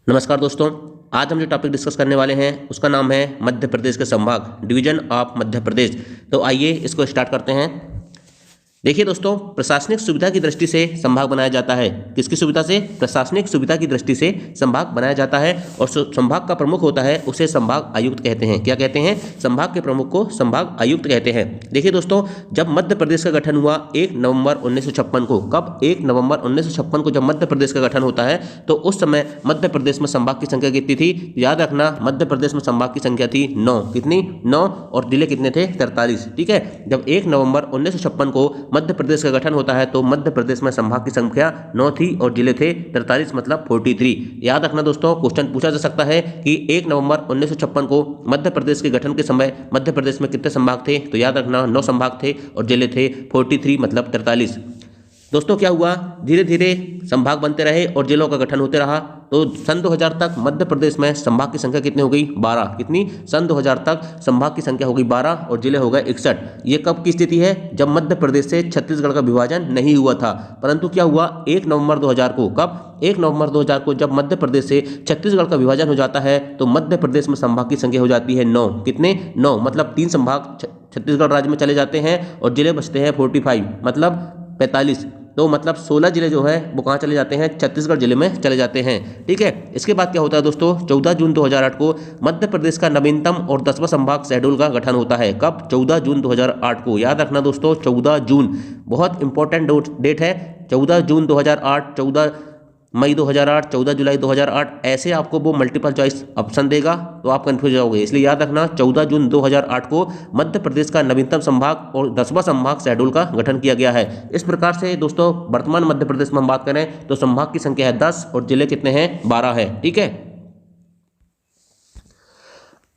नमस्कार दोस्तों। आज हम जो टॉपिक डिस्कस करने वाले हैं उसका नाम है मध्य प्रदेश के संभाग, डिवीजन ऑफ मध्य प्रदेश। तो आइए इसको स्टार्ट करते हैं। देखिए दोस्तों, प्रशासनिक सुविधा की दृष्टि से संभाग बनाया जाता है। किसकी सुविधा से? प्रशासनिक सुविधा की दृष्टि से संभाग बनाया जाता है। और संभाग का प्रमुख होता है उसे संभाग आयुक्त कहते हैं। क्या कहते हैं? संभाग के प्रमुख को संभाग आयुक्त कहते हैं। देखिए दोस्तों, जब मध्य प्रदेश का गठन हुआ 1 नवंबर 1956 को, कब? 1 नवंबर 1956 को जब मध्य प्रदेश का गठन होता है तो उस समय मध्य प्रदेश में संभाग की संख्या कितनी थी? याद रखना, मध्य प्रदेश में संभाग की संख्या थी 9। कितनी? 9। और जिले कितने थे? 43। ठीक है। जब 1 नवंबर 1956 को मध्य प्रदेश का गठन होता है तो मध्य प्रदेश में संभाग की संख्या 9 थी और जिले थे 43, मतलब 43। याद रखना दोस्तों, क्वेश्चन पूछा जा सकता है कि 1 नवंबर 1956 को मध्य प्रदेश के गठन के समय मध्य प्रदेश में कितने संभाग थे? तो याद रखना 9 संभाग थे और जिले थे 43, मतलब 43। दोस्तों क्या हुआ? धीरे धीरे संभाग बनते रहे और जिलों का गठन होते रहा। तो सन 2000 तक मध्य प्रदेश में संभाग की संख्या कितनी हो गई? 12। कितनी? सन 2000 तक संभाग की संख्या हो गई 12 और जिले हो गए 61। ये कब की स्थिति है? जब मध्य प्रदेश से छत्तीसगढ़ का विभाजन नहीं हुआ था। परंतु क्या हुआ? 1 नवंबर 2000 को, कब? 1 नवंबर 2000 को जब मध्य प्रदेश से छत्तीसगढ़ का विभाजन हो जाता है तो मध्य प्रदेश में संभाग की संख्या हो जाती है 9। कितने? 9, मतलब 3 संभाग छत्तीसगढ़ राज्य में चले जाते हैं और जिले बचते हैं 45, मतलब 45। तो मतलब 16 जिले जो है वो कहाँ चले जाते हैं? छत्तीसगढ़ जिले में चले जाते हैं। ठीक है। इसके बाद क्या होता है दोस्तों? 14 जून 2008 को मध्य प्रदेश का नवीनतम और 10वां संभाग शहडोल का गठन होता है। कब? 14 जून 2008 को। याद रखना दोस्तों, 14 जून बहुत इंपॉर्टेंट डेट है। 14 जून 2008, 14 मई 2008, 14 जुलाई 2008, ऐसे आपको वो मल्टीपल चॉइस ऑप्शन देगा तो आप कंफ्यूज हो जाओगे। इसलिए याद रखना 14 जून 2008 को मध्य प्रदेश का नवीनतम संभाग और 10वां संभाग शहडोल का गठन किया गया है। इस प्रकार से दोस्तों वर्तमान मध्य प्रदेश में हम बात करें तो संभाग की संख्या है 10 और जिले कितने हैं? 12 है। ठीक है।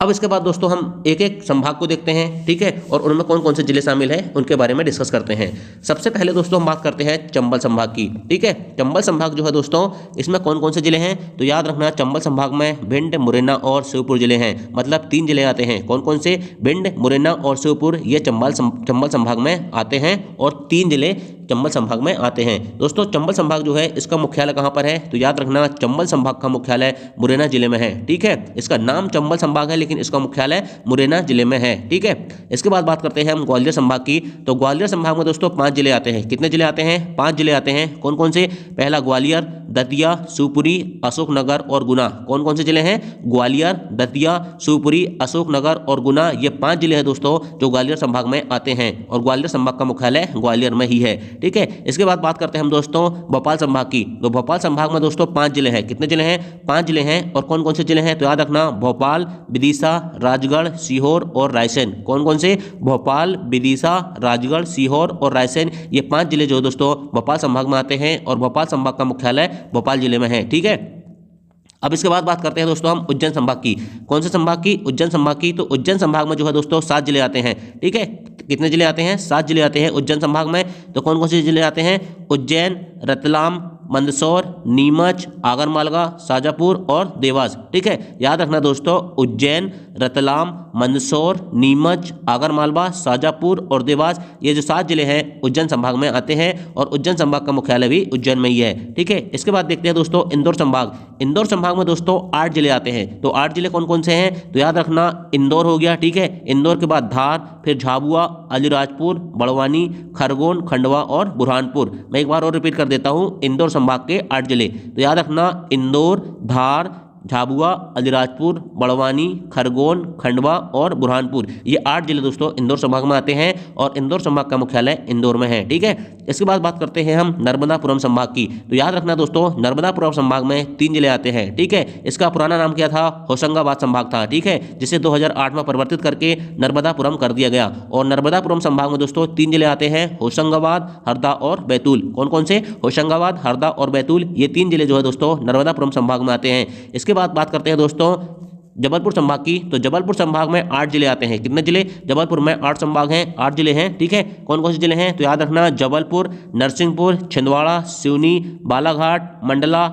अब इसके बाद दोस्तों हम एक एक संभाग को देखते हैं। ठीक है। और उनमें कौन कौन से जिले शामिल हैं उनके बारे में डिस्कस करते हैं। सबसे पहले दोस्तों हम बात करते हैं चंबल संभाग की। ठीक है। चंबल संभाग जो है दोस्तों, इसमें कौन कौन से जिले हैं? तो याद रखना, चंबल संभाग में भिंड, मुरैना और शिवपुर जिले हैं। मतलब 3 जिले आते हैं। कौन कौन से? भिंड, मुरैना और शिवपुर, ये चंबल संभाग में आते हैं और 3 जिले चंबल संभाग में आते हैं। दोस्तों चंबल संभाग जो है इसका मुख्यालय कहाँ पर है? तो याद रखना, चंबल संभाग का मुख्यालय मुरैना जिले में है। ठीक है। इसका नाम चंबल संभाग है लेकिन इसका मुख्यालय मुरैना जिले में है। ठीक है। इसके बाद बात करते हैं हम ग्वालियर संभाग की। तो ग्वालियर संभाग में दोस्तों 5 जिले आते हैं। कितने जिले आते हैं? 5 जिले आते हैं। कौन कौन से? पहला ग्वालियर, दतिया, शिवपुरी, अशोकनगर और गुना। कौन कौन से जिले हैं? ग्वालियर, दतिया, शिवपुरी, अशोकनगर और गुना, ये 5 जिले हैं दोस्तों जो ग्वालियर संभाग में आते हैं और ग्वालियर संभाग का मुख्यालय ग्वालियर में ही है। ठीक है। इसके बाद बात करते हैं हम दोस्तों भोपाल संभाग की। तो भोपाल संभाग में दोस्तों 5 जिले हैं। कितने जिले हैं? 5 जिले हैं। और कौन कौन से जिले हैं? तो याद रखना, भोपाल, विदिशा, राजगढ़, सीहोर और रायसेन। कौन कौन से? भोपाल, विदिशा, राजगढ़, सीहोर और रायसेन, ये 5 जिले जो दोस्तों भोपाल संभाग में आते हैं और भोपाल संभाग का मुख्यालय भोपाल जिले में है। ठीक है। अब इसके बाद बात करते हैं दोस्तों हम उज्जैन संभाग की। कौन से संभाग की? उज्जैन संभाग की। तो उज्जैन संभाग में जो है दोस्तों 7 जिले आते हैं। ठीक है। कितने जिले आते हैं? 7 जिले आते हैं उज्जैन संभाग में। तो कौन कौन से जिले आते हैं? उज्जैन, रतलाम, मंदसौर, नीमच, आगरमालवा, शाजापुर और देवास। ठीक है। याद रखना दोस्तों, उज्जैन, रतलाम, मंदसौर, नीमच, आगरमालवा, शाजापुर और देवास, ये जो 7 जिले हैं उज्जैन संभाग में आते हैं और उज्जैन संभाग का मुख्यालय भी उज्जैन में ही है। ठीक है। इसके बाद देखते हैं दोस्तों इंदौर संभाग। इंदौर संभाग में दोस्तों 8 जिले आते हैं। तो 8 जिले कौन कौन से हैं? तो याद रखना, इंदौर हो गया। ठीक है। इंदौर के बाद धार, फिर झाबुआ, अलीराजपुर, बड़वानी, खरगोन, खंडवा और बुरहानपुर। मैं एक बार और रिपीट कर देता हूं, इंदौर संभाग के 8 जिले। तो याद रखना, इंदौर, धार, झाबुआ, अलीराजपुर, बड़वानी, खरगोन, खंडवा और बुरहानपुर, ये 8 जिले दोस्तों इंदौर संभाग में आते हैं और इंदौर संभाग का मुख्यालय इंदौर में है। ठीक है। इसके बाद बात करते हैं हम नर्मदापुरम संभाग की। तो याद रखना दोस्तों, नर्मदापुरम संभाग में 3 जिले आते हैं। ठीक है। इसका पुराना नाम क्या था? होशंगाबाद संभाग था। ठीक है। जिसे 2008 में परिवर्तित करके नर्मदापुरम कर दिया गया और नर्मदापुरम संभाग में दोस्तों 3 जिले आते हैं, होशंगाबाद, हरदा और बैतूल। कौन कौन से? होशंगाबाद, हरदा और बैतूल, ये 3 जिले जो है दोस्तों नर्मदापुरम संभाग में आते हैं। इसके बाद बात करते हैं दोस्तों जबलपुर संभाग की। तो जबलपुर संभाग में 8 जिले आते हैं। कितने जिले? जबलपुर में 8 संभाग हैं, 8 जिले हैं। ठीक है। कौन कौन से जिले हैं? तो याद रखना, जबलपुर, नरसिंहपुर, छिंदवाड़ा, सिवनी, बालाघाट, मंडला,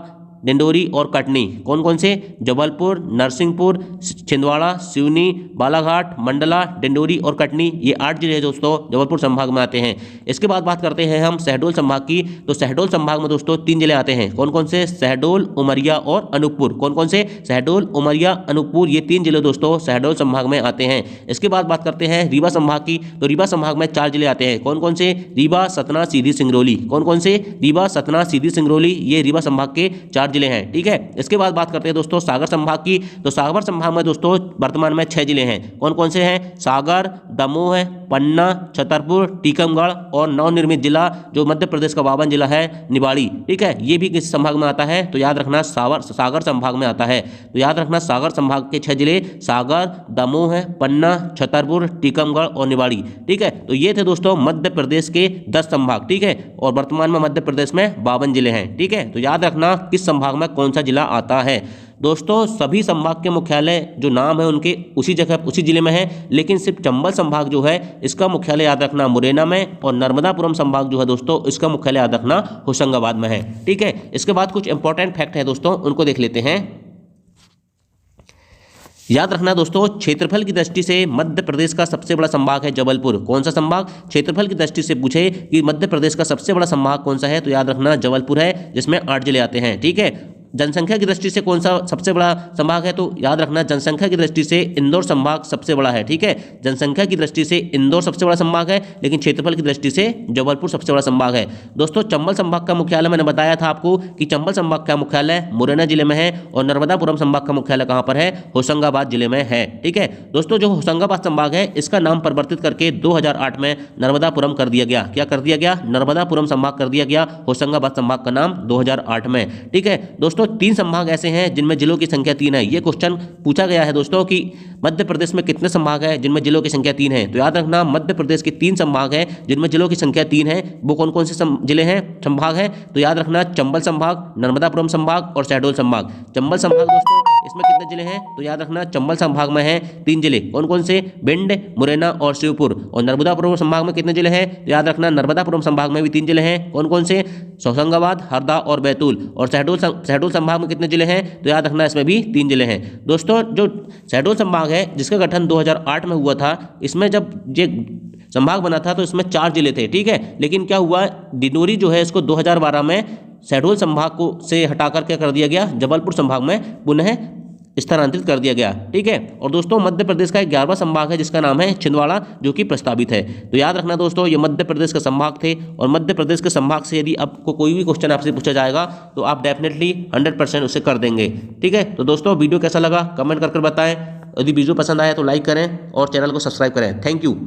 डिंडोरी और कटनी। कौन कौन से? जबलपुर, नरसिंहपुर, छिंदवाड़ा, सिवनी, बालाघाट, मंडला, डिंडोरी और कटनी, ये 8 जिले दोस्तों जबलपुर संभाग में आते हैं। इसके बाद बात करते हैं हम शहडोल संभाग की। तो शहडोल संभाग में दोस्तों 3 जिले आते हैं। कौन कौन से? शहडोल, उमरिया और अनूपपुर। कौन कौन से? शहडोल, उमरिया, अनूपपुर, ये 3 जिले दोस्तों शहडोल संभाग में आते हैं। इसके बाद बात करते हैं रीवा संभाग की। तो रीवा संभाग में 4 जिले आते हैं। कौन कौन से? रीवा, सतना, सीधी, सिंगरौली। कौन कौन से? रीवा, सतना, सीधी, सिंगरौली, ये रीवा संभाग के 4 जिले हैं। ठीक है। इसके बाद बात करते हैं दोस्तों सागर संभाग की। तो सागर संभाग में दोस्तों वर्तमान में 6 जिले हैं। कौन कौन से हैं? सागर, दमोह, पन्ना, छतरपुर, टीकमगढ़ और नवनिर्मित जिला जो मध्य प्रदेश का 52 जिला है, निवाड़ी। ठीक है, ये भी किस संभाग में आता है? तो याद रखना सागर संभाग में आता है। तो याद रखना सागर संभाग के 6 जिले सागर, दमोह, पन्ना, छतरपुर, टीकमगढ़ और निवाड़ी। ठीक है, तो ये थे दोस्तों मध्य प्रदेश के 10 संभाग। ठीक है, और वर्तमान में मध्य प्रदेश में 52 जिले हैं। ठीक है, तो याद रखना किस संभाग में कौन सा जिला आता है। दोस्तों सभी संभाग के मुख्यालय जो नाम है उनके उसी जगह उसी जिले में है, लेकिन सिर्फ चंबल संभाग जो है इसका मुख्यालय याद रखना मुरैना में, और नर्मदापुरम संभाग जो है दोस्तों इसका मुख्यालय याद रखना होशंगाबाद में है। ठीक है, इसके बाद कुछ इंपॉर्टेंट फैक्ट है दोस्तों, उनको देख लेते हैं। याद रखना दोस्तों क्षेत्रफल की दृष्टि से मध्य प्रदेश का सबसे बड़ा संभाग है जबलपुर। कौन सा संभाग? क्षेत्रफल की दृष्टि से पूछे कि मध्य प्रदेश का सबसे बड़ा संभाग कौन सा है, तो याद रखना जबलपुर है, जिसमें 8 जिले आते हैं। ठीक है, जनसंख्या की दृष्टि से कौन सा सबसे बड़ा संभाग है, तो याद रखना जनसंख्या की दृष्टि से इंदौर संभाग सबसे बड़ा है। ठीक है, जनसंख्या की दृष्टि से इंदौर सबसे बड़ा संभाग है, लेकिन क्षेत्रफल की दृष्टि से जबलपुर सबसे बड़ा संभाग है। दोस्तों चंबल संभाग का मुख्यालय मैंने बताया था आपको कि चंबल संभाग का मुख्यालय मुरैना जिले में है, और नर्मदापुरम संभाग का मुख्यालय कहाँ पर है? होशंगाबाद जिले में है। ठीक है दोस्तों, जो होशंगाबाद संभाग है इसका नाम परिवर्तित करके 2008 में नर्मदापुरम कर दिया गया। क्या कर दिया गया? नर्मदापुरम संभाग कर दिया गया, होशंगाबाद संभाग का नाम 2008 में। ठीक है दोस्तों, 3 संभाग ऐसे हैं जिनमें जिलों की संख्या 3 है। ये क्वेश्चन पूछा गया है दोस्तों कि मध्य प्रदेश में कितने संभाग हैं जिनमें जिलों की संख्या 3 है। तो याद रखना मध्य प्रदेश के 3 संभाग हैं जिनमें जिलों की संख्या 3 है। वो कौन कौन से जिले हैं, संभाग हैं? तो याद रखना चंबल संभाग, नर्मदापुरम संभाग और शहडोल संभाग। चंबल संभाग दोस्तों इसमें कितने जिले हैं? तो याद रखना चंबल संभाग में हैं 3 जिले। कौन कौन से? भिंड, मुरैना और शिवपुर। और नर्मदापुरम संभाग में कितने जिले हैं? तो याद रखना नर्मदापुरम संभाग में भी 3 जिले हैं। कौन कौन से? होशंगाबाद, हरदा और बैतूल। और शहडोल संभाग में कितने जिले हैं? तो याद रखना इसमें भी 3 जिले हैं। दोस्तों जो शहडोल संभाग है जिसका गठन 2008 में हुआ था, इसमें जब ये संभाग बना था तो इसमें 4 जिले थे। ठीक है, लेकिन क्या हुआ, डिंडोरी जो है इसको 2012 में शहडोल संभाग को से हटाकर क्या कर दिया गया, जबलपुर संभाग में पुनः स्थानांतरित कर दिया गया। ठीक है, और दोस्तों मध्य प्रदेश का 11वां संभाग है जिसका नाम है छिंदवाड़ा, जो कि प्रस्तावित है। तो याद रखना दोस्तों ये मध्य प्रदेश का संभाग थे, और मध्य प्रदेश के संभाग से यदि आपको कोई भी क्वेश्चन आपसे पूछा जाएगा तो आप डेफिनेटली 100% उसे कर देंगे। ठीक है, तो दोस्तों वीडियो कैसा लगा कमेंट करके बताएं। यदि वीडियो पसंद आया तो लाइक करें और चैनल को सब्सक्राइब करें। Thank you.